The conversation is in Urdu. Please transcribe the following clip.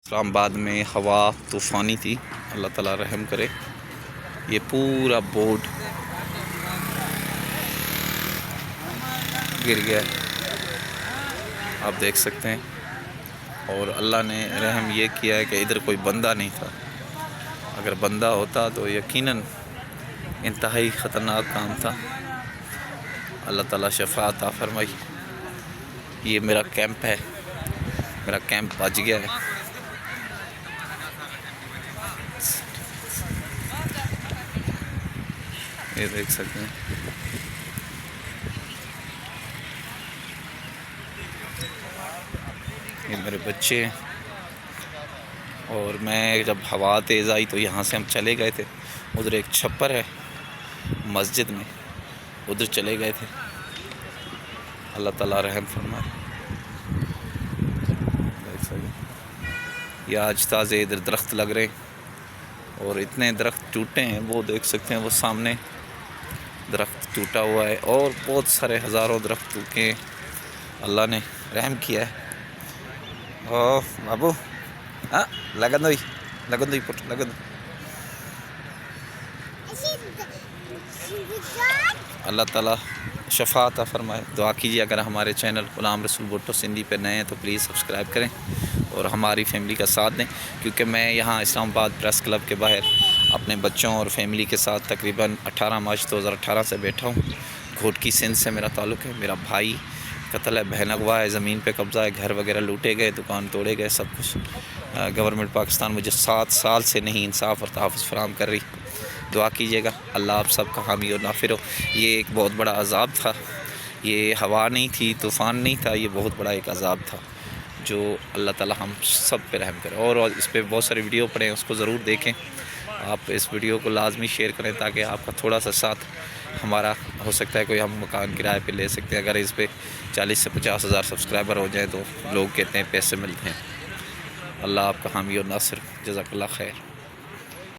اسلام آباد میں ہوا طوفانی تھی، اللہ تعالیٰ رحم کرے۔ یہ پورا بورڈ گر گیا، آپ دیکھ سکتے ہیں۔ اور اللہ نے رحم یہ کیا ہے کہ ادھر کوئی بندہ نہیں تھا، اگر بندہ ہوتا تو یقیناً انتہائی خطرناک کام تھا۔ اللہ تعالیٰ شفا عطا فرمائی۔ یہ میرا کیمپ ہے، میرا کیمپ بچ گیا ہے۔ یہ دیکھ سکتے ہیں، یہ میرے بچے ہیں۔ اور میں جب ہوا تیز آئی تو یہاں سے ہم چلے گئے تھے، ادھر ایک چھپر ہے مسجد میں، ادھر چلے گئے تھے۔ اللہ تعالیٰ رحم فرمائے۔ دیکھ سکتے ہیں، یہ آج تازے ادھر درخت لگ رہے ہیں، اور اتنے درخت ٹوٹے ہیں، وہ دیکھ سکتے ہیں، وہ سامنے درخت ٹوٹا ہوا ہے، اور بہت سارے ہزاروں درخت ٹوٹے ہیں۔ اللہ نے رحم کیا ہے۔ او بابو لگن پٹ لگن۔ اللہ تعالیٰ شفا عطا فرمائے۔ دعا کیجیے، اگر ہمارے چینل غلام رسول بھٹو سندھی پہ نئے ہیں تو پلیز سبسکرائب کریں اور ہماری فیملی کا ساتھ دیں، کیونکہ میں یہاں اسلام آباد پریس کلب کے باہر اپنے بچوں اور فیملی کے ساتھ تقریباً 18 مارچ 2018 سے بیٹھا ہوں۔ گھوٹکی سندھ سے میرا تعلق ہے۔ میرا بھائی قتل ہے، بہن اغوا ہے، زمین پہ قبضہ ہے، گھر وغیرہ لوٹے گئے، دکان توڑے گئے، سب کچھ۔ گورنمنٹ پاکستان مجھے 7 سال سے نہیں انصاف اور تحفظ فراہم کر رہی۔ دعا کیجیے گا، اللہ آپ سب کا حامی اور ناصر ہو۔ یہ ایک بہت بڑا عذاب تھا، یہ ہوا نہیں تھی، طوفان نہیں تھا، یہ بہت بڑا ایک عذاب تھا، جو اللہ تعالیٰ ہم سب پہ رحم کرے۔ اور اس پہ بہت سارے ویڈیو پڑے ہیں، اس کو ضرور دیکھیں۔ آپ اس ویڈیو کو لازمی شیئر کریں تاکہ آپ کا تھوڑا سا ساتھ ہمارا ہو سکتا ہے، کوئی ہم مکان کرائے پہ لے سکتے ہیں۔ اگر اس پہ 40 سے 50 ہزار سبسکرائبر ہو جائیں تو لوگ کہتے ہیں پیسے ملتے ہیں۔ اللہ آپ کا حامی اور ناصر، جزاک اللہ خیر۔